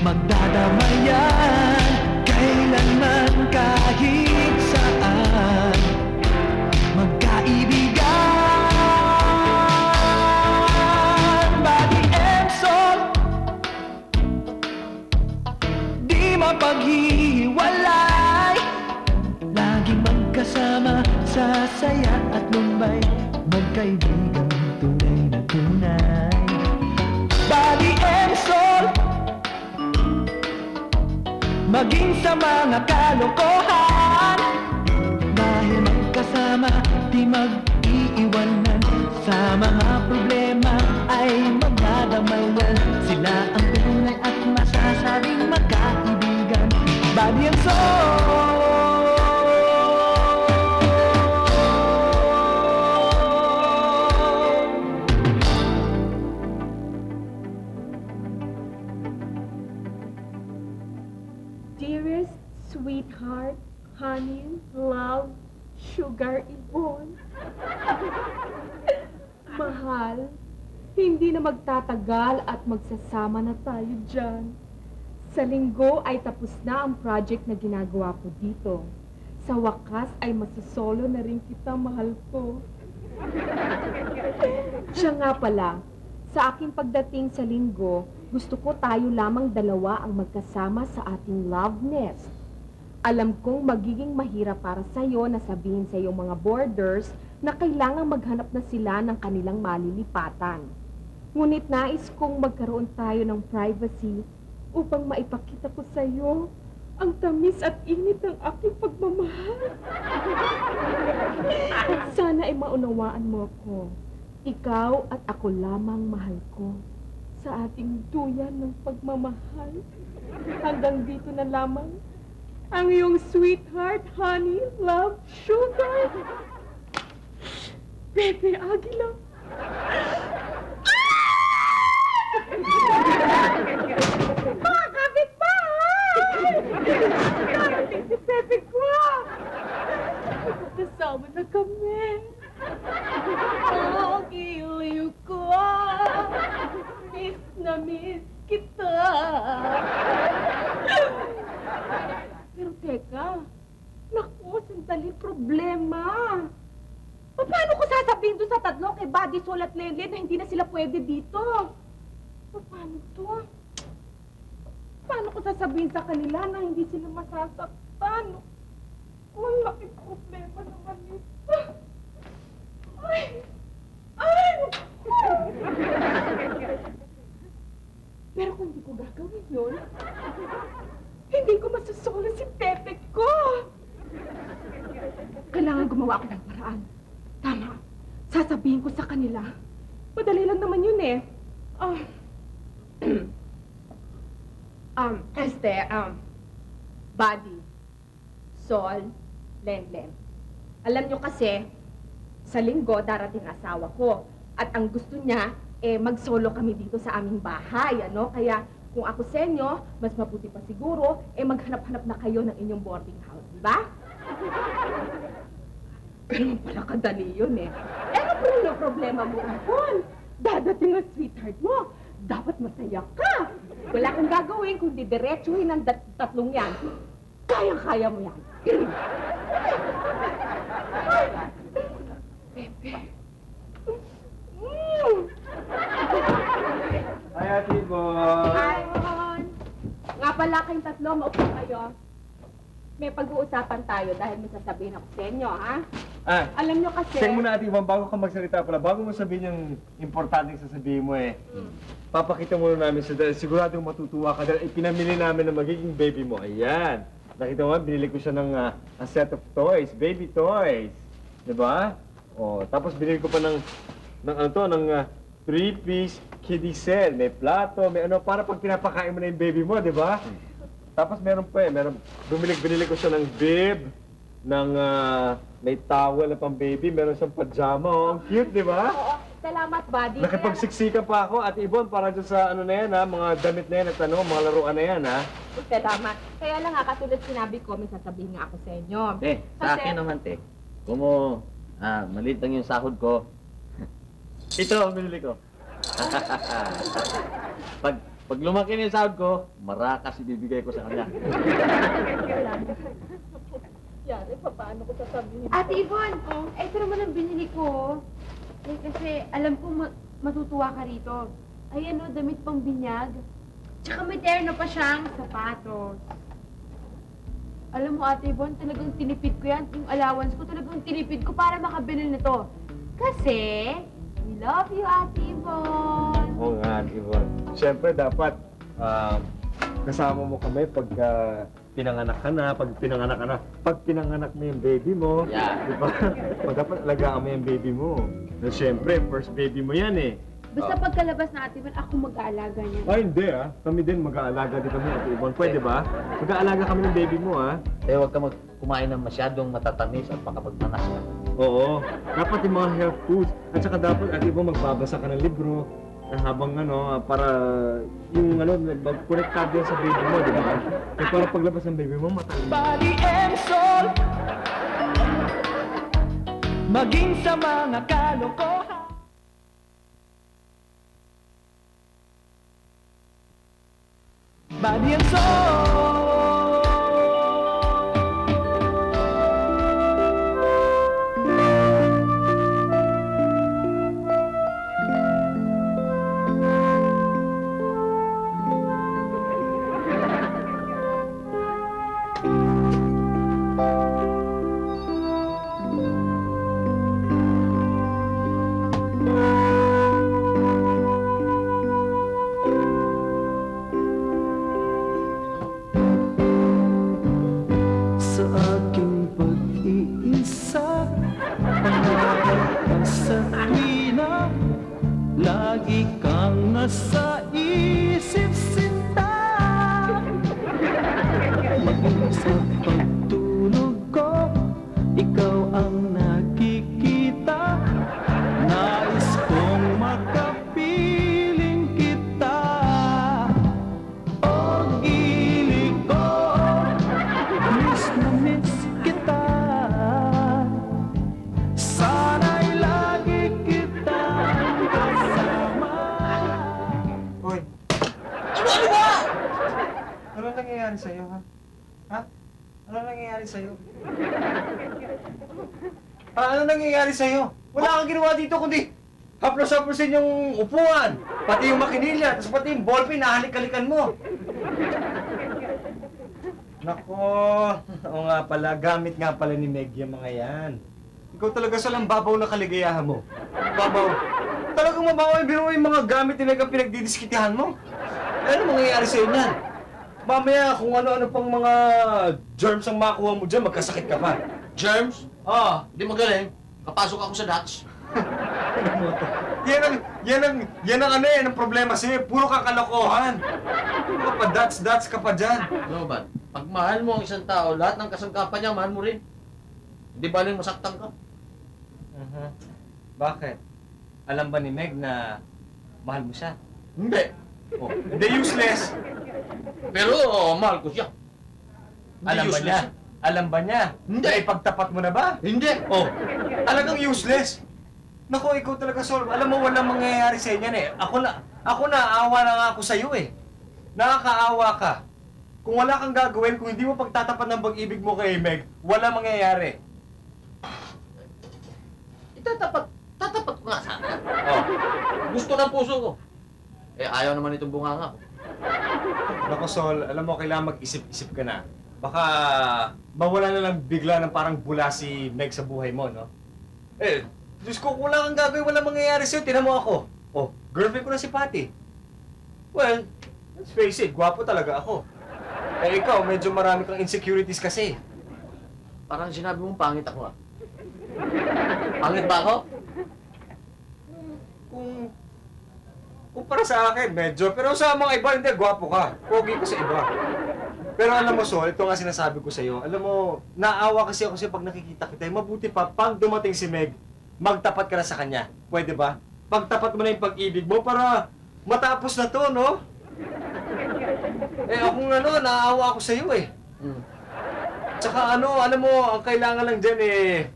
magdadamayan kailanman kahit saan. Magkaibigan, body and soul, di mapaghiwalay, laging magkasama sa saya at lumbay, magkaibigan tunay na tunay. Body and soul, maging sa mga kalokohan, dahil magkasama di mag-iiwanan, sa mga problema ay magdadamayan, sila ang tunay at masasabing magkaibigan. Body and soul. Dearest sweetheart, honey, love, sugar, ibon. Mahal, hindi na magtatagal at magsasama na tayo dyan. Sa linggo ay tapos na ang project na ginagawa ko dito. Sa wakas ay masasolo na rin kita, mahal ko. Siya nga pala, sa aking pagdating sa linggo, gusto ko tayo lamang dalawa ang magkasama sa ating love nest. Alam kong magiging mahirap para sa'yo na sabihin sa iyong mga boarders na kailangang maghanap na sila ng kanilang malilipatan. Ngunit nais kong magkaroon tayo ng privacy upang maipakita ko sa iyo ang tamis at init ng aking pagmamahal. Sana ay maunawaan mo ako. Ikaw at ako lamang mahal ko sa ating duyan ng pagmamahal. Hanggang dito na lamang ang iyong sweetheart, honey, love, sugar, Pepe Aguila. Mga kapitbahay! Darating si Pepe ko! Kasama na kami. Oh, giliw ko. Miss na miss kita. Pero teka, naku, sandali problema. Paano ko sasabihin doon sa tatlo kay Buddy, Sol at Lele na hindi na sila pwede dito? Paano to? Paano ko sasabihin sa kanila na hindi sila masasaktan? Malaking problema naman ito. Ay! Ay! Pero kung hindi ko gagawin yun, hindi ko masasolo si Pepe ko. Kailangan gumawa ako ng paraan. Tama. Sasabihin ko sa kanila. Madali lang naman yun eh. Buddy, Sol, Lenlen. Alam nyo kasi, sa linggo darating asawa ko. At ang gusto niya, mag-solo kami dito sa aming bahay, ano? Kaya kung ako sa inyo, mas mabuti pa siguro, maghanap-hanap na kayo ng inyong boarding house, di ba? Pero pala kadali yun eh. Ano pa rin ang problema mo, Apon? Dadating ang sweetheart mo. Dapat masaya ka. Wala kang gagawin kung didiretsuhin ang tatlong yan. Kayang-kaya mo yan. Pepe. Hi, Ate Bon. Hi, Bon. Nga pala kayong tatlo, maupo kayo. May pag-uusapan tayo dahil may sasabihin ako sa inyo, ha? Alam nyo kasi... Send mo na, Ate Bon, bago ka magsalita pala, bago mo sabihin yung importanteng sasabihin mo papakita mo na namin siguradong matutuwa ka dahil ipinamili namin na magiging baby mo. Ayan. Nakita mo, binili ko siya ng a set of toys, baby toys. Diba? O, tapos binili ko pa ng 3-piece kiddie set. May plato, may ano, para pag pinapakain mo na yung baby mo, diba? Tapos meron pa binili ko siya ng bib, ng may towel na pang baby, meron siyang pajama. Oh, ang cute, diba? Oo. Salamat, Buddy. Nakipagsiksikan pa ako, Ate Ibon, para dyan sa ano na yan, ha? Mga damit na yan at mga laruan na yan, ha? Salamat. Kaya lang nga, katulad sinabi ko, may sasabihin nga ako sa inyo. Sa akin naman, Kung maliit lang yung sahod ko. Ito ang binili ko. Pag lumaki na yung sahod ko, marakas ibibigay ko sa kanya. Yari, paano ko sasabihin? Ate Yvonne, ito naman ang binili ko. Kasi alam ko matutuwa ka rito. Ay ano, damit pang binyag. Tsaka may terno pa siyang sapatos. Alam mo, Ate Yvonne, talagang tinipid ko yan. Yung allowance ko, talagang tinipid ko para makabili nito. Kasi, we love you, Ate Yvonne. Oo nga, Yvonne. Siyempre, dapat kasama mo kami pagka pinanganak ka na, pag pinanganak mo yung baby mo. Yeah. Diba? Dapat alagaan mo yung baby mo. Na siyempre, first baby mo yan eh. Basta pagkalabas na Ate Yvonne, ako mag-aalaga niya. Ay, hindi ah. Kami din mag-aalaga din kami, Ate Yvonne. Pwede ba? Mag-aalaga kami ng baby mo ah. Eh, huwag ka kumain ng masyadong matatamis at makapagmanas ka. Oo. Dapat yung mga health foods. At saka dapat, Ate Yvonne, magbabasa ka ng libro. Na habang para yung mag-connectado yan sa baby mo, di ba? Eh, para paglabas ng baby mo, matalino. Body and soul, maging sa mga kalokohan. Body and soul. Sa aking pag-iisa, pangarap ka sa tuwina, lagi kang nasa isip sinta. Maging sa pagtulog ko, ikaw ang nakikita. Nais kong makapiling kita. O gilig ko, miss na miss kita. Sana'y lagi kitang kasama. Hoy! Ano ba? Ano nangyayari sa'yo, ha? Ha? Ano nangyayari sa'yo? Ano nangyayari sa'yo? Wala kang ginawa dito kundi haplos-haplosin yung upuan, pati yung makinilya, tapos pati yung ballpen, nahalik-halikan mo. Nako, oo nga pala, gamit nga pala ni Meg yung mga yan. Ikaw talaga salang babaw na kaligayahan mo. Babaw. Talagang mabaw yung mga gamit ni Meg ang pinagdidiskitihan mo. Ano mangyayari sa'yo niyan? Mamaya kung ano-ano pang mga germs ang makuha mo dyan, magkasakit ka pa. Germs? Hindi magaling. Kapasok ako sa Dutch. Yan ang ang problema sa'yo. Puro kakalokohan. Puro ka pa Dutch ka pa dyan. Ano ba? Pag mahal mo ang isang tao, lahat ng kasangkapan niya, mahal mo rin. Hindi ba rin masaktan ka? Bakit? Alam ba ni Meg na mahal mo siya? Hindi. Oh, hindi useless. Pero mahal ko siya. Hindi Alam ba useless niya? siya. Alam ba niya? Hindi. Na ipagtapat mo na ba? Hindi. Oh, talagang useless. Naku, ikaw talaga, Sol. Alam mo, walang mangyayari sa inyan eh. Ako na, awa na nga ako sa'yo eh. Nakakaawa ka. Kung wala kang gagawin, kung hindi mo pagtatapat ng pag-ibig mo kay Meg, wala mangyayari. Tatapat ko nga sana. Oh. Gusto ng puso ko. Eh, ayaw naman itong bunganga ko. Naku, Sol, alam mo, kailangan mag-isip-isip ka na. Baka mawala na lang bigla ng parang bula si Meg sa buhay mo, no? Eh, Diyos ko, kung wala kang gagawin, wala mangyayari sa'yo. Tinan mo ako. Oh, girlfriend ko na si Patty. Well, let's face it, gwapo talaga ako. Eh, ikaw, medyo marami kang insecurities kasi. Parang sinabi mong pangit ako ah. Pangit ba ako? Kung para sa akin, medyo. Pero sa mga iba, hindi, gwapo ka. Pogi ka sa iba. Pero alam mo, Sol, ito nga sinasabi ko sa'yo. Alam mo, naawa kasi ako sa'yo pag nakikita kita. Mabuti pa, pag dumating si Meg, magtapat ka na sa kanya. Pwede ba? Pagtapat mo na yung pag-ibig mo para matapos na to, no? Eh, ako naawa ako sa'yo eh. Tsaka alam mo, ang kailangan lang dyan eh,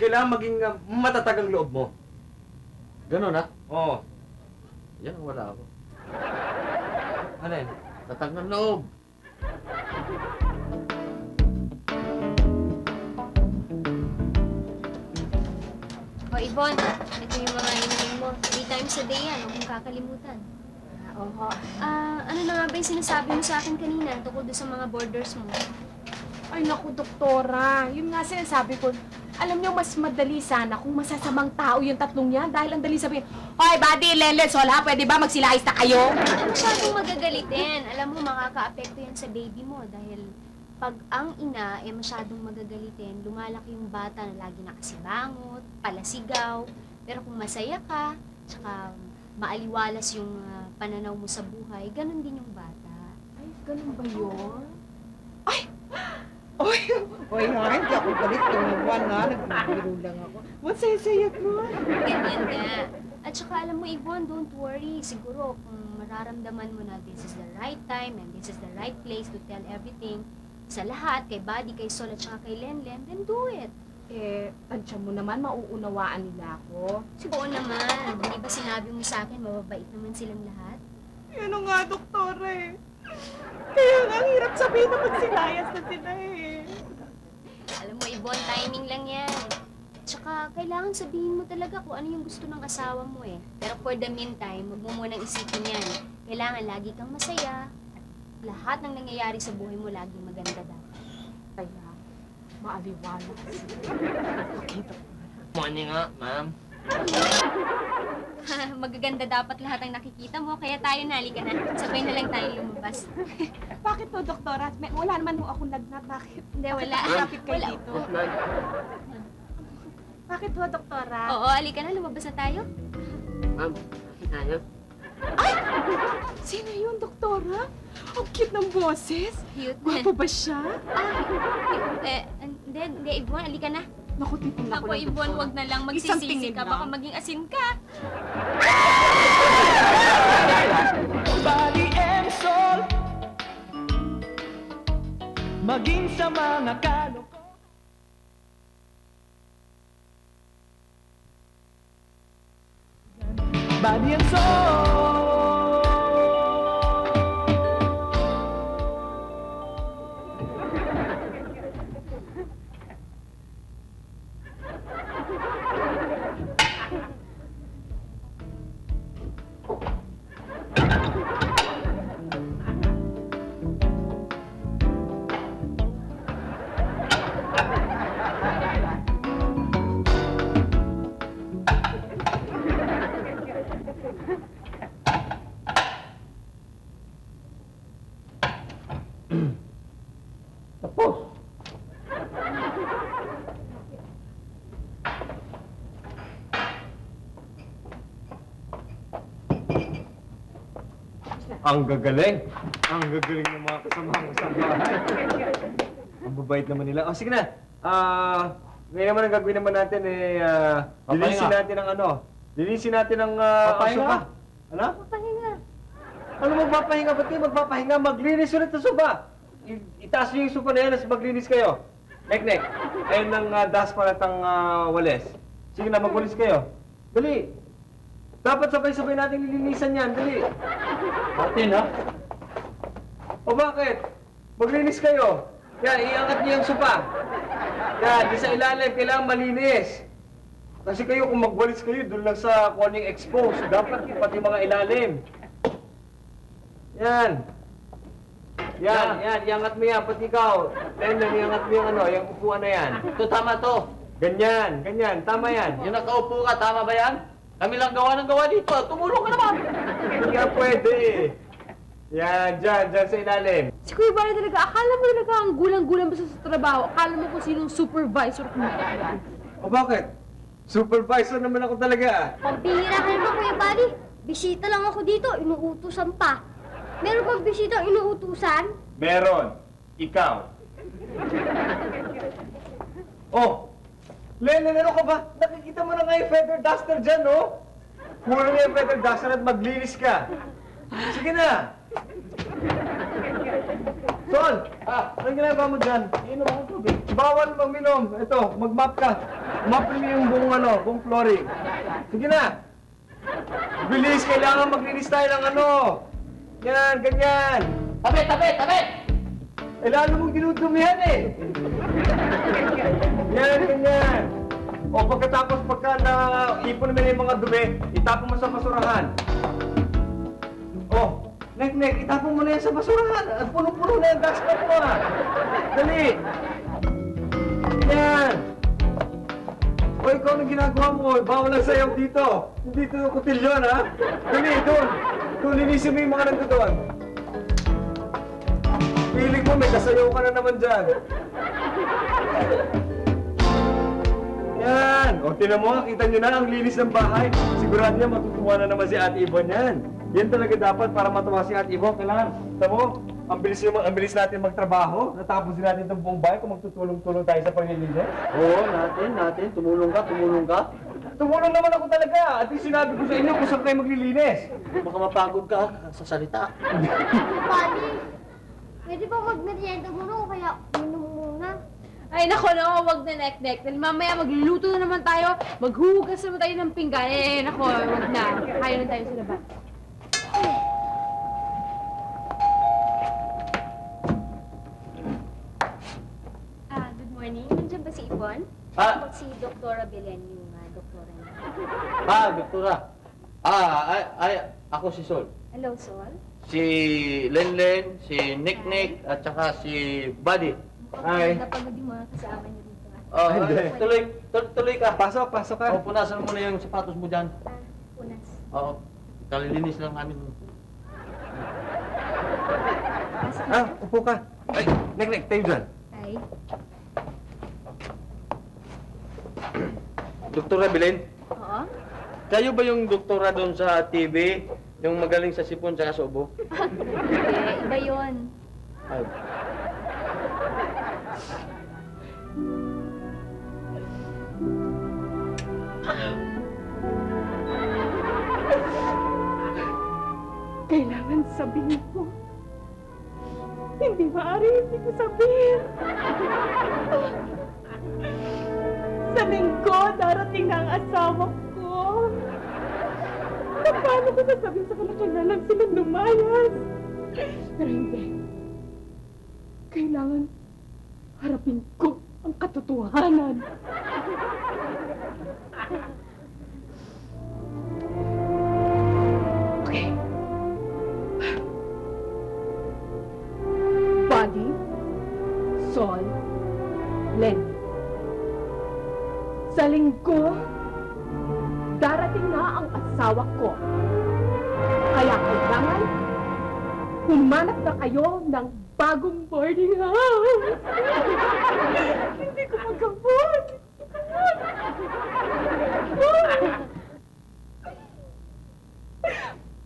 kailangan maging matatag ang loob mo. Ganun ah. Oo. Yan ang wala ako. Alin? Tatag ng loob. O, Yvonne, ito yung mga inumin mo. 3 times a day yan, huwag mong kakalimutan. Oo. Ano na nga ba yung sinasabi mo sa akin kanina tungkol doon sa mga borders mo? Ay, naku, doktora. Yun nga sinasabi ko. Alam niyo, mas madali sana kung masasamang tao yung tatlong yan dahil ang dali sabihin, Hoy, buddy, Lenlen, Sola, pwede ba magsilayas na kayo? Ano masyadong magagalitin? Alam mo, makaka-apekto yan sa baby mo dahil pag ang ina ay masyadong magagalitin, lumalaki yung bata na lagi nakasibangot, palasigaw. Pero kung masaya ka, tsaka maaliwalas yung pananaw mo sa buhay, ganun din yung bata. Ay, ganun ba yun? Hoy, nga, hindi ako galit. Tumuwan na, nagbibiro lang ako. Masayasayat mo. Ganyan nga. At saka alam mo, Yvonne, don't worry. Siguro kung mararamdaman mo na this is the right time and this is the right place to tell everything sa lahat, kay Buddy, kay Sol, at saka kay Lenlen, then do it. Eh, tansya mo naman, mauunawaan nila ako. Oo naman. Hindi ba sinabi mo sa akin, mababait naman silang lahat? Yan nga, doktor eh. Kaya nga, ang hirap sabihin na magsilayas na sila eh. Alam mo, Yvonne, timing lang yan. Tsaka, kailangan sabihin mo talaga kung ano yung gusto ng asawa mo eh. Pero for the meantime, huwag mo munang isipin yan. Kailangan lagi kang masaya. At lahat ng nangyayari sa buhay mo, laging maganda dapat. Kaya, maaliwalas. Okay, doktora. Morning nga, ma'am. Magaganda dapat lahat ang nakikita mo, kaya tayo nalika na. Sabay na lang tayo lumabas. Bakit po, doktora? Wala naman ho akong lagnat. Bakit? Hindi, wala. Bakit kayo Wala. dito? Bakit po, doktora? Oo, alika na, lumabas na tayo. Ma'am, tayo. Sino yun, doktora? Ang cute ng boses. Cute. Gwapo ba siya? Hindi, Yvonne, alika na. Naku, titin ako Ako, ng Yvonne, doktora. wag na lang Isang magsisisi tingin ka. lang. Baka maging asin ka. Body and soul, maging sa mga kaloko. Body and soul. Tapos! Ang gagaling! Ang gagaling ng mga kasama ko sa bahay. Ang babait naman nila. O, sige na. Ngayon naman ang gagawin naman natin linisin natin ang ano. Linisin natin ang sopa. Ano? Papahinga. Ano magpapahinga? Ba't kayo magpapahinga? Maglinis ulit ng sopa. Itaas niyo yung sopa na yan as maglinis kayo. Nek. Ayun ng daspan at ang wales. Sige na, magwalis kayo. Dali. Dapat sabay-sabay natin lilinisan yan. Dali. Martin, ha? O bakit? Maglinis kayo. Yan, iangat niyo yung sopa. Yan, di sa ilalim. Kailangan malinis. Kasi kayo, kung magwalis kayo, doon lang sa corning exposed. Dapat pati mga ilalim. Yan. Yan, iangat mo yan, pati ikaw. Lennon, iangat mo yung ano, yung upuan na yan. Ito, tama to. Ganyan, tama yan. Yung nakaupo ka, tama ba yan? Kami lang gawa ng gawa dito. Tumulong ka naman. Hindi nga pwede eh. Yan, dyan sa ilalim. Si Kuya Barry talaga, akala mo talaga ang gulang-gulang basta sa trabaho. Akala mo kung sinong supervisor ko. O bakit? Supervisor naman ako talaga. Pampihira ka naman, Kuya Buddy. Bisita lang ako dito, inuutusan pa. Meron bang bisita inuutusan? Meron. Ikaw. Oh! Lennon, ano ka ba? Nakikita mo na nga yung feather duster dyan, no? Kuha nga yung feather duster at maglinis ka. Sige na! Sol! Anong ginagawa mo dyan? Inom ako tubig. Bawal mag-minom. Ito, mag-map ka. Map mo yung buong flooring. Sige na! Bilis, kailangan maglinis tayo ng ano. Yan, ganyan. Tabi, tabi, tabi! Eh, lalo mong dinudumihan eh. Yan, ganyan. O pagkatapos pagka na-ipon naman yung mga dumi, itapon mo sa basurahan. O, Nek, itapon mo na yan sa basurahan. Punong-puno na yung dashboard mo ha. Dali. Yan. O, ikaw ang ginagawa mo. Bawal ang sayaw dito. Hindi ito kutilyon ha. Dali, doon. Doon, linisin mo yung mga nandoon. Piling mo, may kasayaw ka na naman dyan. Yan! O, tinan mo, kita nyo na ang linis ng bahay. Sigurado niya matutuwa na naman si Ate Ibon yan. Yan talaga dapat para matuwa si Ate Ibon. Kailangan, kita mo, ang bilis natin magtrabaho. Natapos din natin itong buong bahay kung magtutulong-tulong tayo sa paglilinis. Oo, natin. Tumulong ka. Tumulong naman ako talaga. At yung sinabi ko sa inyo kung saan kayo maglilinis. Baka mapagod ka sa salita. Buddy, pwede ba mag-merienda muna o kaya minom muna? Ay, nako, no, wag na nek-nek. Dahil mamaya magluluto na naman tayo, maghuhugas naman tayo ng pinggan. Eh, nako, wag na. Kaya na tayo sa labas. Good morning. Nandiyan ba si Ibon? Ah. Si Doktora Belen, yung doktora niya. Doktora. Ako si Sol. Hello, Sol. Si Lenlen, si Nick, at saka si Buddy. Ay. Napagod yung mga kasama niyo dito. Tuloy ka. Pasok ka. O, punasan mo na yung sapatos mo dyan. Punas. Oo. Kalilinis lang namin. Upo ka. Ay, Nek, tayo dyan. Ay. Doktora Belen, Oo? kayo ba yung doktora doon sa TV? Yung magaling sa sipon sa ubo? Hindi, iba yun. Ay. Kailangan sabihin mo. Hindi maaari, hindi ko sabihin. Sa linggo, darating na ang asawa ko. Paano ko sasabihin sa kanila na lang sila lumayas? Pero hindi. Kailangan harapin ko ang katotohanan. Okay. Buddy, Sol, Len. Sa linggo, darating na ang asawa ko. Kaya kailangan, humanap na kayo ng bagong boarding house. Hindi ko mag-afford.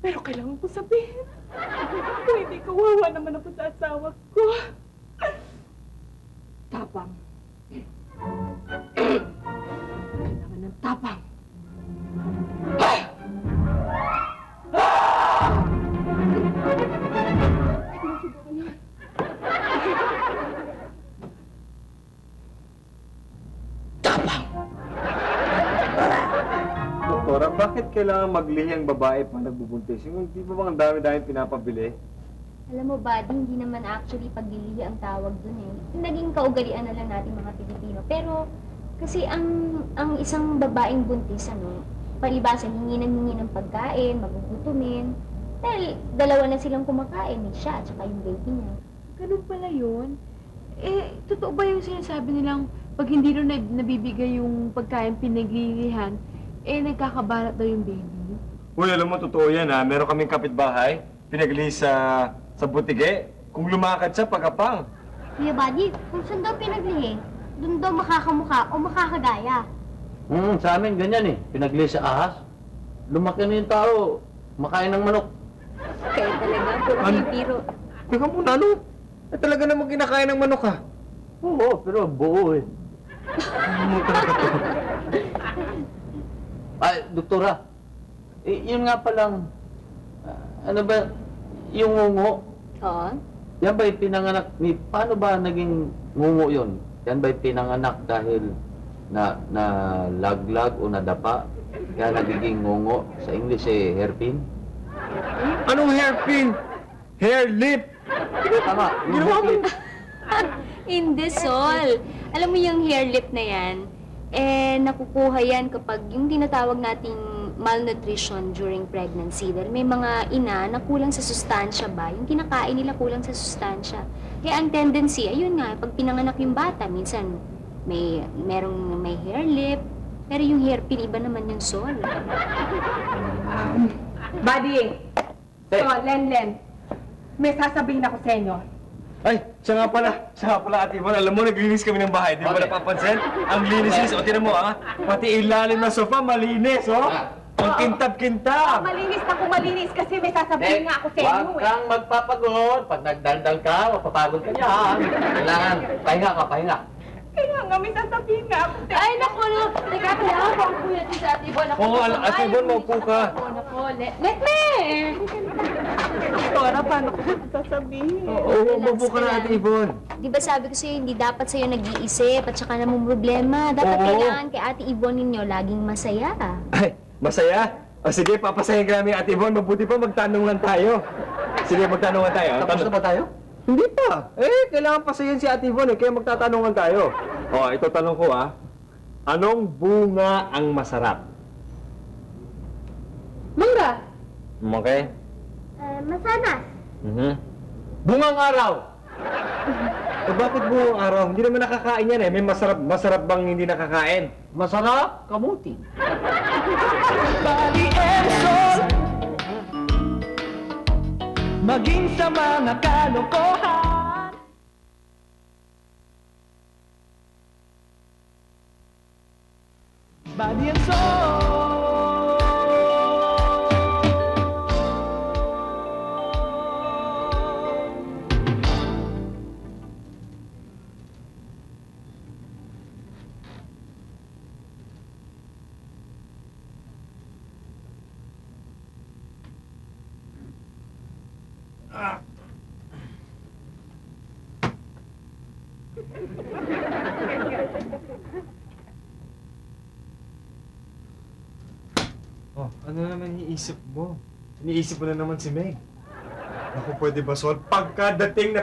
Pero kailangan ko sabihin. Kung hindi kawawa naman ako sa asawa ko. Tapang. Kailangan ng tapang. Doktora, bakit kailangan maglihi ang babae pag nagbubuntis? Hindi ba bang ang dami-dami pinapabili? Alam mo, Buddy, hindi naman actually paglilihi ang tawag dun eh. Naging kaugalian na lang natin mga Pilipino. Pero, kasi ang isang babaeng buntis, palibasan, hingi ng pagkain, magugutumin. Dahil dalawa na silang kumakain, siya at saka yung baby niya. Ganun pala yun. Eh, totoo ba yung sinasabi nilang pag hindi rin nabibigay yung pagkain pinaglilihan, eh, nagkakabalat daw yung baby? Uy, alam mo, totoo yan ha. Meron kaming kapitbahay, pinaglihi sa butige. Kung lumakad siya, pagkapang. Kuya Buddy, kung saan daw pinaglihi, doon daw makakamukha o makakagaya. Sa amin ganyan eh. Pinagli sa ahas. Lumaki na yung tao. Makain ng manok. Kaya talaga, puro yung biro. Teka muna, talaga namang kinakain ng manok ha? Oo, pero buo eh. Ano talaga to? Ay, doktora. Yun nga palang, ano ba, yung ngungo, Oo? yan ba'y pinanganak, paano ba naging ngungo yun? Yan ba'y pinanganak dahil na laglag o nadapa? Kaya nagiging ngungo. Sa English hairpin. Anong hairpin? Hair lip! Tama. Ginawa mo! Hindi, Sol. Alam mo yung hair lip na yan, nakukuha yan kapag yung tinatawag nating malnutrition during pregnancy. Dahil may mga ina na kulang sa sustansya ba, yung kinakain nila kulang sa sustansya. Kaya ang tendency, ayun nga, pag pinanganak yung bata, minsan may hair lip, pero yung hairpin, iba naman yung Sol. Buddy! Hey. So, Len, may sasabihin ako sa inyo. Ay, siya nga pala, Ate Yvonne. Alam mo, naglinis kami ng bahay. Di ba napapansin? Ang linis-linis. O, tinan mo, pati ilalim ng sofa, malinis, oh. Ang kintab-kintab. Malinis na kung malinis kasi may sasabihin nga ako sa inyo Huwag kang magpapagod. Pag nagdaldal ka, mapapagod ka niyan. Kailangan, pahinga. Kaya nga may sasabihin nga ako sa inyo. Ay, naku, no. Teka, kaya ako ang kuya din sa Ate Yvonne. Oo, Ate Yvonne, maupo ka. Naku, let me! Doktora, paano ko sasabihin? Oo, maupo ka na, Ate Yvonne. Di ba sabi ko sa'yo, hindi dapat sa'yo nag-iisip at saka namang problema. Dapat Oo. kailangan kay Ate Yvonne ninyo laging masaya. Ay, masaya? O sige, papasahin ka namin, Ate Yvonne. Mabuti pa, magtanungan tayo. Sige, magtanungan tayo. Tapos na ba tayo? Hindi pa. Kailangan pasayin si Ate Yvonne, kaya magtatanungan tayo. O, ito tanong ko, Anong bunga ang masarap? Mangga! Okay? Masanas. Bungang araw! Bakit bungang araw? Hindi naman nakakain yan May masarap bang hindi nakakain? Masarap, kamuti. Body and soul. Maging sa mga kalokohan. Body and soul. Oh, ano naman iniisip mo? Iniisip mo na naman si Meg. Naku, pwede ba, Sol? Pagkadating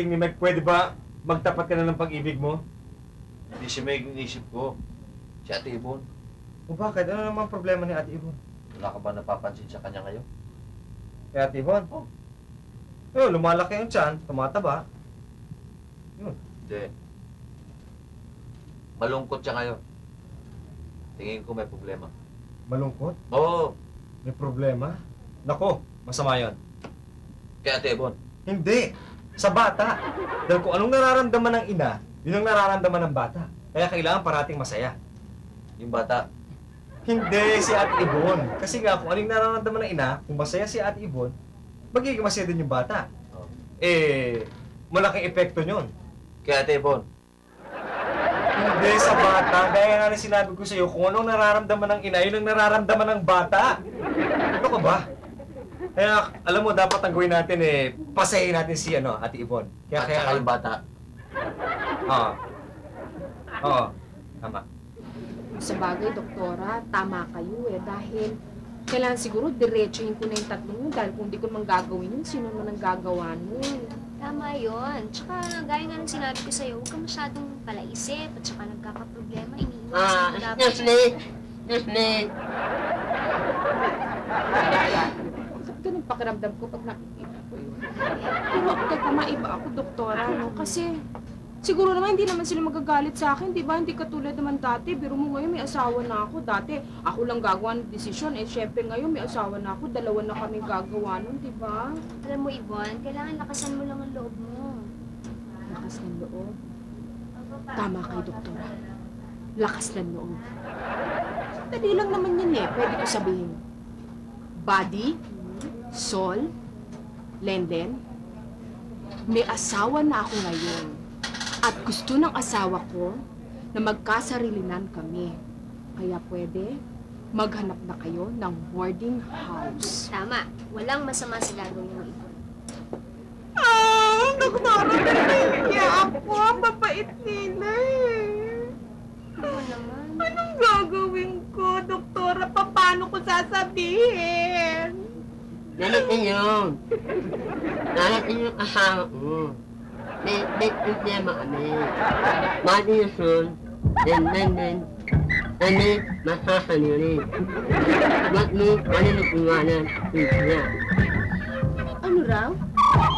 ni Meg, pwede ba magtapat ka na ng pag-ibig mo? Hindi si Meg yung isip ko. Si Ate Yvonne. O bakit? Ano naman problema ni Ate Yvonne? Wala ka ba napapansin sa kanya ngayon? Kay Ate Yvonne? Oh. Lumalaki yung tiyan, tumataba. Hindi. Malungkot siya ngayon. Tingin ko may problema. Malungkot? Oo. May problema? Nako, masama yon. Kay Ate Yvonne. Hindi! Sa bata! Dahil kung anong nararamdaman ng ina, yun ang nararamdaman ng bata. Kaya kailangan parating masaya. Yung bata. Hindi si Ate Yvonne. Kasi nga, kung anong nararamdaman ng ina, kung masaya si Ate Yvonne, magiging masaya din yung bata. Oh. Malaking epekto nyon. Kay Ate Yvonne. Hindi sa bata. Gaya nga na sinabi ko sa'yo, kung anong nararamdaman ng ina, yun ang nararamdaman ng bata. Ano ka ba? Kaya, alam mo, dapat ang gawin natin pasayin natin si Ate Yvonne. At saka yung bata. Oo. Tama. Sa bagay, doktora, tama kayo dahil kailangan siguro diretsuhin ko na yung tatlong yun dahil kung di ko naman gagawin yun, sino naman ang gagawa nun? Tama yun. Tsaka, gaya nga ng sinabi ko sa'yo, huwag ka masyadong palaisip at tsaka nagkakaproblema, iniiwasan mo dapat. Excuse me. Sakto ng pakiramdam ko pag nakikita ko yun. Pero teka, maiba ako, doktora, no? Kasi siguro naman hindi naman sila magagalit sa akin, di ba? Hindi katulad naman dati. Biro mo ngayon may asawa na ako. Dati ako lang gagawa ng desisyon. Syempre ngayon may asawa na ako. Dalawa na kami gagawa nun, di ba? Alam mo, Yvonne, kailangan lakasan mo lang ang loob mo. Lakas ng loob. Tama kay doktora. Lakas ng loob. Dali lang naman yan Pwede ko sabihin. Buddy, Sol, Lenden, may asawa na ako ngayon. At gusto ng asawa ko na magkasarilinan kami. Kaya pwede, maghanap na kayo ng boarding house. Tama. Walang masama sa gagawin mo, Yvonne. Doktora, niya ako. Ang babait nila Ano naman? Anong gagawin ko, doktora? sasabihin. Ganito yun. Darating yung asawa ko. May problema kami. Body usul, then, masasaniri. Ba't mo, maninipiwanan, niya. Ano raw?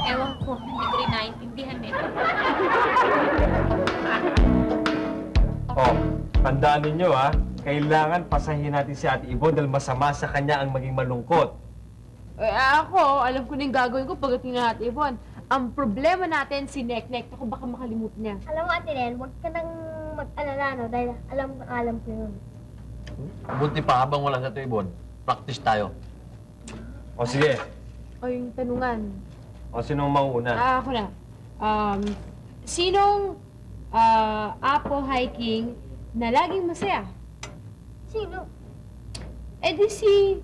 Ewan ko, hindi ko rin naiintindihan eh. Oh, tandaan ninyo kailangan pasahin natin si Ate Yvonne dahil masama sa kanya ang maging malungkot. Ako, alam ko na yung gagawin ko pagdating na Ate Yvonne. Ang problema natin si Nek-Nek. Ako baka makalimutan niya. Alam mo, Ate Len, huwag ka nang mag-alala, no? Dahil alam ko yun. Buti pa habang wala sa Ibon, practice tayo. O sige, O yung tanungan. o sinong mauuna? Ako na. Sinong apo hiking na laging masaya? Sino? Eh di si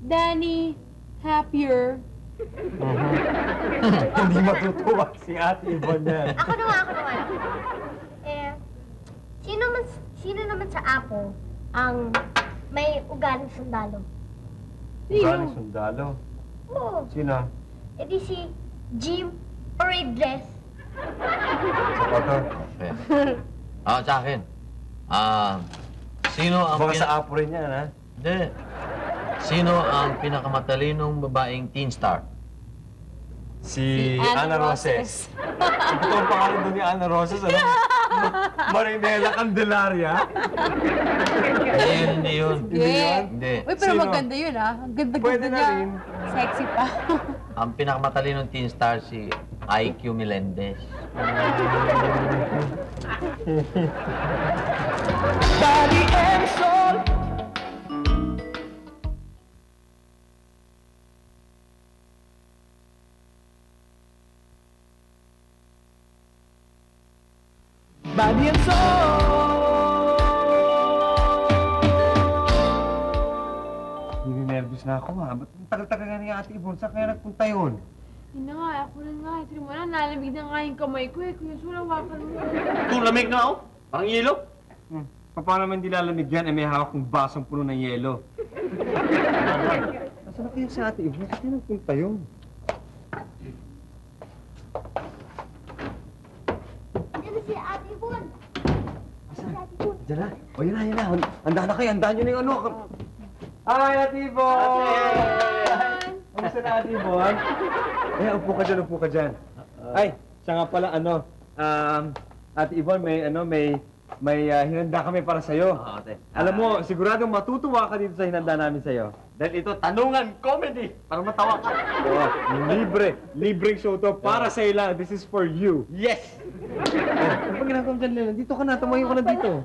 Danny Happier. Hindi matutuwa si Ate Yvonne yan. Ako naman. Sino naman sa apo ang may ugaling sundalo? Galing sundalo. Oo. Sino? Eh di si Jim Parade Dress. Sapato. Okay. Sa akin. Sino ang... Baka sa apo rin yan, ha? Hindi. Sino ang pinakamatalinong babaeng teen star? Si Ana Roses. Ang totoong pangalan doon ni Ana Roses, ano? Marinela Candelaria. Hindi yun. Hindi. Uy, pero Sino? maganda yun Ang ganda-ganda Pwede na niya. rin. Sexy pa. Ang pinakamatalinong teen star si IQ Melendez. Body and soul. Body and soul. Nervous na ako, ha? Ba't ang tagal-tagal nga ni Ate Yvonne? Saan kaya nagpunta yun? Yun na nga, ako na nga. Ito mo na, nalamig na nga yung kamay ko Kuya Sula, wakan mo. Kung lamig na ako, parang yelo. Paano naman hindi lalamig yan? May hawak kong basong puno ng yelo. Nasaan na kaya si Ate Yvonne? Saan kaya nagpunta yun? Ano si Ate Yvonne? Diyan na. O, yun na. Handa na kayo. Handaan nyo na yung ano. Hi, Ate Yvonne! Kamusta na, Ate Yvonne? Upo ka dyan. Ay, siya nga pala, Ate Yvonne, may hinanda kami para sa'yo. Ate. Alam mo, siguradong matutuwa ka dito sa hinanda namin sa'yo. Dahil ito, tanungan comedy. Para matawa ka. Oo, libreng show to para sa'yo lang. This is for you. Yes! Ano ba ginagawa mo dyan, Lennon? Dito ka na, tumayo ka na dito.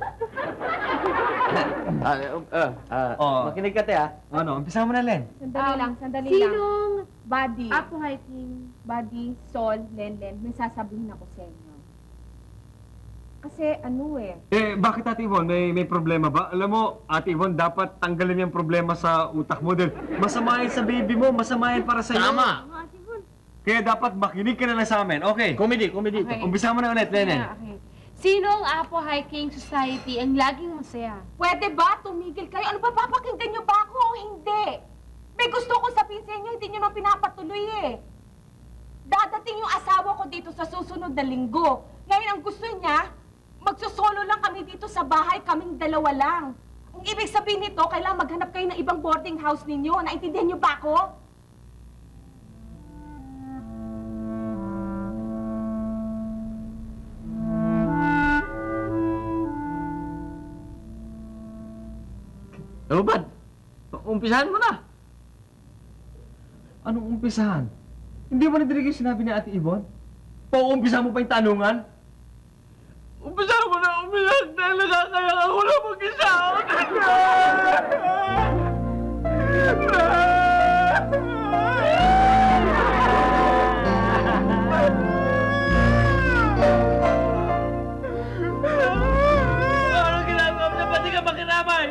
Makinig ka, te, ha? Ano, umpisa mo na, Len. Sandali lang. Sinong Buddy. apo hiking? Buddy, Sol, Lenlen, may sasabihin ako sa inyo. Kasi Bakit, Ate Yvonne? May problema ba? Alam mo, Ate Yvonne, dapat tanggalin yung problema sa utak mo dahil masama yan sa baby mo, masama yan para sa'yo. Tama! Kaya dapat makinig ka na lang sa amin. Okay. Comedy. Okay. Umpisa mo na ulit, Lennon. Okay. Sinong Apo Hiking Society ang laging masaya? Pwede ba? Tumigil kayo. Ano ba, papakinggan niyo ba ako o hindi? May gusto ko sabihin sa inyo, hindi niyo na pinapatuloy Dadating yung asawa ko dito sa susunod na linggo. Ngayon, ang gusto niya, magsusolo lang kami dito sa bahay, kaming dalawa lang. Ang ibig sabihin nito, kailangan maghanap kayo ng ibang boarding house ninyo. Naintindihan niyo ba ako? Bad, umpisahan mo na. Anong umpisahan? Hindi mo nadinig yung sinabi ni Ate Yvonne? Pauumpisa mo pa yung tanungan? Umpisahan mo na, dahil nakakaya ako na mag-isa. Anong ginagawa mo na? Pati ka makinamay?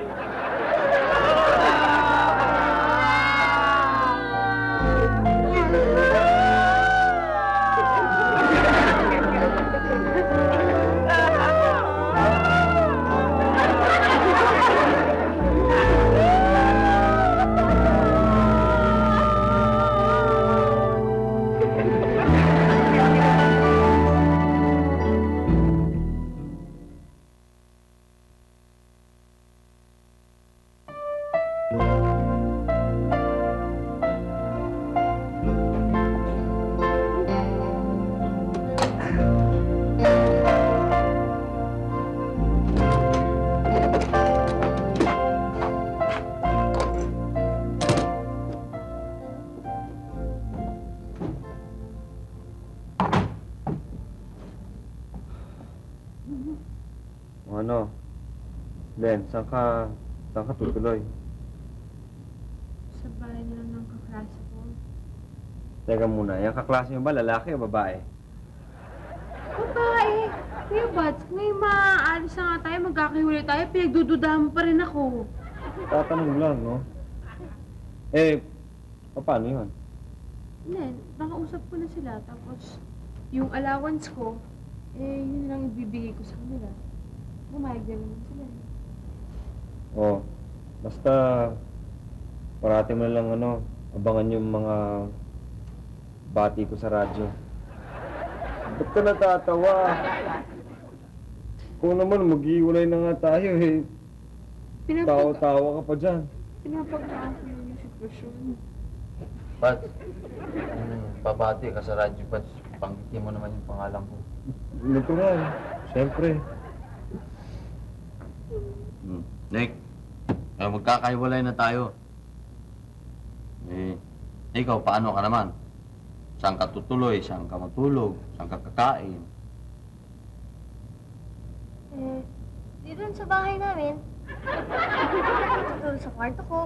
Len, saan ka tutuloy? Sa bahay na lang ng kaklase ko. Teka muna, yung kaklase mo ba, lalaki o babae? Babae! Kuya Bats, ngayon maaalis na nga tayo, magkakahiwalay tayo, pinagdududahan mo pa rin ako. Tatanong lang, no? Eh, paano yun? Len, baka usap ko na sila, tapos yung allowance ko, yun lang ibibigay ko sa kanila. Bumayag na naman sila. Oh, basta parati mo lang abangan yung mga bati ko sa radyo. Ba't ka natatawa? Kung naman mag-iwalay na nga tayo eh. Tawa-tawa ka pa dyan. Pinapagdaan ko yung sitwasyon. Bats, pabati ka sa radyo, Bats. Panggitin mo naman yung pangalan ko. Natural, siyempre. Nick, magkakaiwalay na tayo. Ikaw, paano ka naman? Saan ka tutuloy? Saan ka matulog? Saan ka kakain? Dito sa bahay namin. Dito sa kwarto ko.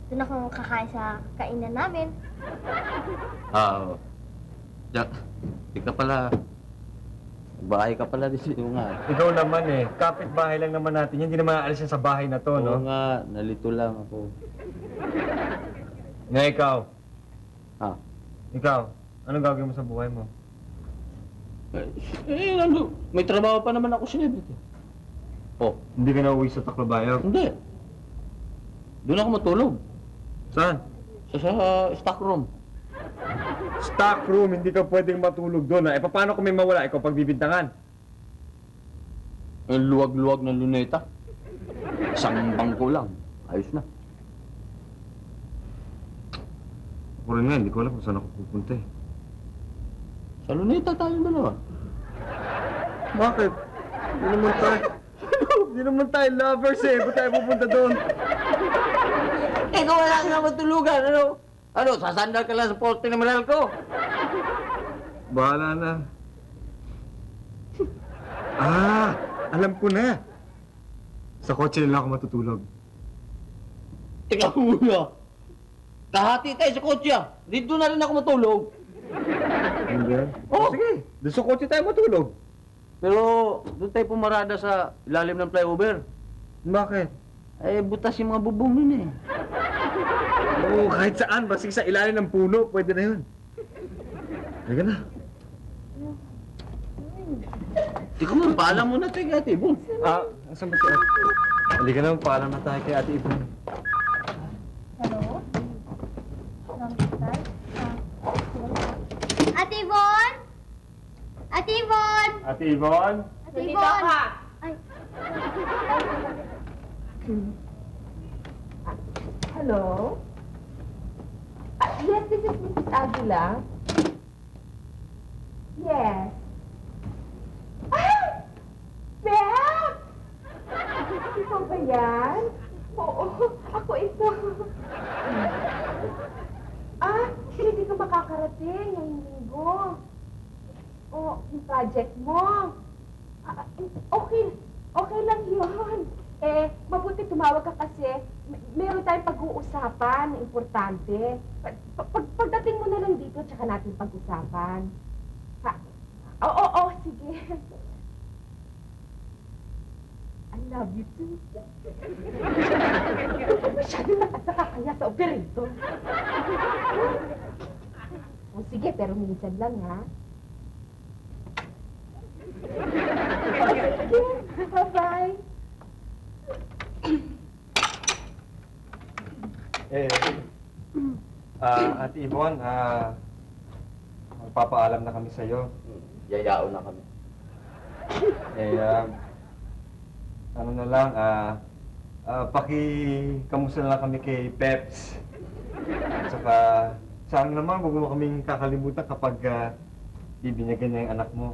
Doon ako kakain sa kainan namin. Oo. Di ka pala... Bahay ka pala dito nga. Ikaw naman eh, kapit-bahay lang naman natin. Hindi naman aalis yan sa bahay na to, no? Oo nga, nalito lang ako. Nga ikaw. Ikaw, anong gagawin mo sa buhay mo? May trabaho pa naman ako, celebrity. Oh, Hindi ka na uwi sa Taclobayog? hindi. Doon ako matulog. Saan? Sa stock room. Stock room, hindi ka pwedeng matulog doon. Eh, paano kung may mawala? Ikaw pagbibintangan? Ang luwag-luwag ng luneta. Isang bangko lang. Ayos na. Ako rin nga, hindi ko alam kung saan ako pupunta eh. Sa luneta tayong dalawa. Bakit? Hindi naman tayo lovers eh. Ba't tayo pupunta doon? Ikaw wala nga matulugan, Ano, sasandal ka lang sa poste ng manal ko. Bahala na. Alam ko na. Sa kotse na lang ako matutulog. Teka muna. Kahati tayo sa kotse, Dito na rin ako matulog. Hindi? Oh. Sige, doon sa kotse tayo matulog. Pero doon tayo pumarada sa ilalim ng flyover. Bakit? Butas yung mga bubong nun Oo, kahit saan. Basta sa ilalim ng puno, pwede na yun. Halika na. Ikaw mo, paalam muna tayo kay Ate Ibon. Asan ba si Ate? Halika na, paalam na tayo kay Ate Ibon. Hello? Ate Yvonne? Ate Yvonne? Ate Ibon? Ate Yvonne? Ay. Hello? Yes, this is Mrs. Aguila. Yes. Beth! Ikaw ba yan? Oo, ako ito. Hindi ka makakarating ngayong linggo. Yung project mo. Okay lang yun. Mabuti tumawag ka kasi meron tayong pag-uusapan na importante. Pagdating mo na lang dito, tsaka natin pag-usapan. Oo, sige. I love you too. Masyado nakakaya sa operator. Sige, pero minsan lang, ha? Sige, bye-bye. Ate Ibon, magpapaalam na kami sa'yo. Yayao na kami. Ano na lang, kamusta na lang kami kay Peps. At saka, sana naman, huwag mo kaming kakalimutan kapag ibinyagan niya yung anak mo.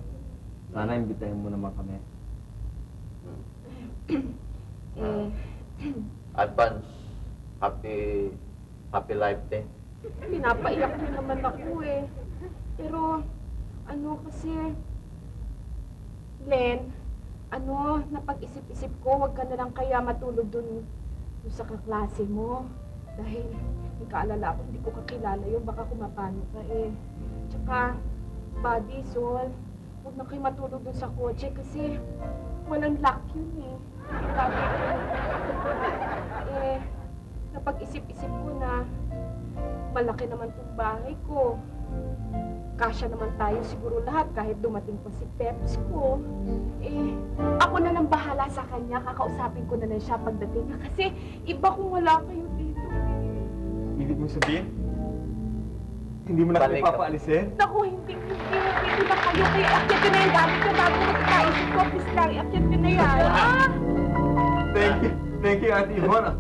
Sana imbitahin mo naman kami. Advance, happy life day. Pinapaiyak mo naman ako eh. Pero, kasi, Len, napag-isip-isip ko, wag ka na lang kaya matulog dun sa kaklase mo. Dahil, nagkaalala ko, hindi ko kakilala yun, baka kumapano ka eh. Tsaka, Buddy, Sol, huwag na kayo matulog dun sa kotse kasi walang lock yun eh. Napag-isip-isip ko na malaki naman tong bahay ko. Kasya naman tayo siguro lahat kahit dumating pa si Peps ko. Ako na lang bahala sa kanya. Kakausapin ko na lang siya pagdating niya. Kasi iba kung wala kayo dito. Ibig mo sabihin? Hindi mo na kami papaalisin? Naku, hindi na kayo. Kaya akyat ko na yung gamit ko bago magkakaisip ko. Please lang, akyat ko na yan. Thank you, Ate Yvonne.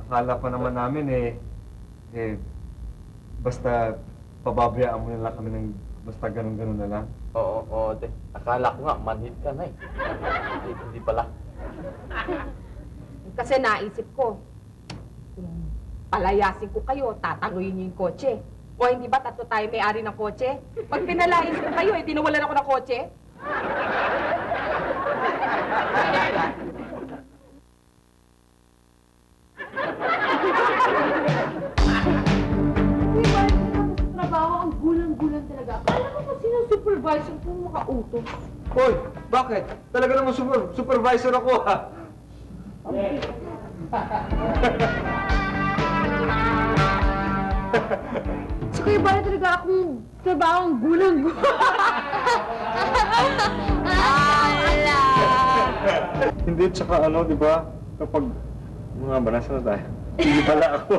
Akala pa naman namin basta pababayaan mo na lang kami ng basta ganun-ganun na lang. Oo, te. Akala ko nga, manhid ka na eh. Hindi pala. Kasi naisip ko, kung palayasin ko kayo, tataluyin niyo yung kotse. O hindi ba tatlo tayo may-ari ng kotse? Pag pinalayas ko kayo, tinawalan ako ng kotse? Trabaho, ang gulang-gulang talaga. Akala ko pa sino supervisor kung makautos. Hoy, bakit? Talaga naman supervisor ako ha. So kayo ba talaga akong trabaho ang gulang-gulang? Wala! Hindi, tsaka di ba? Kapag mga banasa na tayo. Hindi pala ako.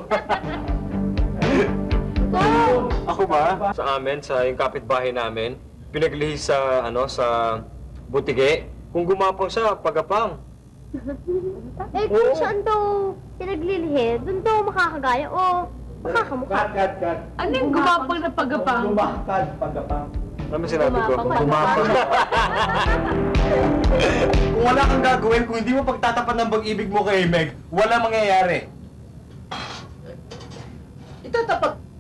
Ako ba? Sa amin, sa yung kapitbahay namin, pinaglihis sa, sa butige. Kung gumapang siya, pagapang. Kung saan daw pinaglilihi, doon daw makakagaya o makakamukha. Cut. Ano yung gumapang na pagapang? Lumakad, pagapang. Ano sinabi ko? Gumapang. Kung wala kang gagawin, kung hindi mo pagtatapat ng pag-ibig mo kay Meg, wala mangyayari.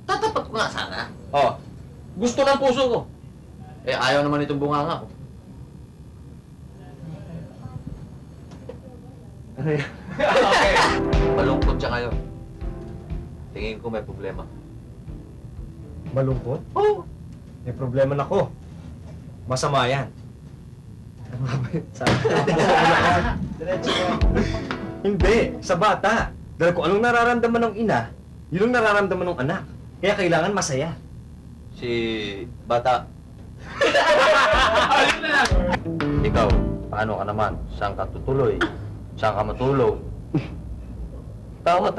Tatapat ko nga sana. Oh. Gusto ng puso ko. Ayaw naman itong bunganga ko. Okay. Malungkot siya ngayon. Tingin ko may problema. Malungkot? Oo. May problema na ko. Masama yan. Hindi. Sa bata. Dahil kung anong nararamdaman ng ina, yun ang nararamdaman ng anak. Kaya kailangan masaya. Si bata. Ikaw, paano ka naman? Saan ka tutuloy? Saan ka matulog? Tawa.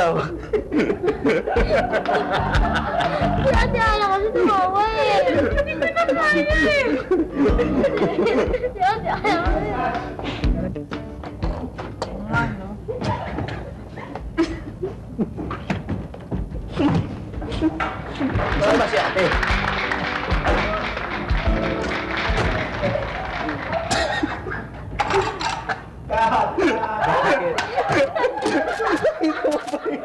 Si Ate Ana kasi tumawa eh. Hindi ko na kaya eh. Si Ate Ana kasi. Saan ba si ate? Bakit?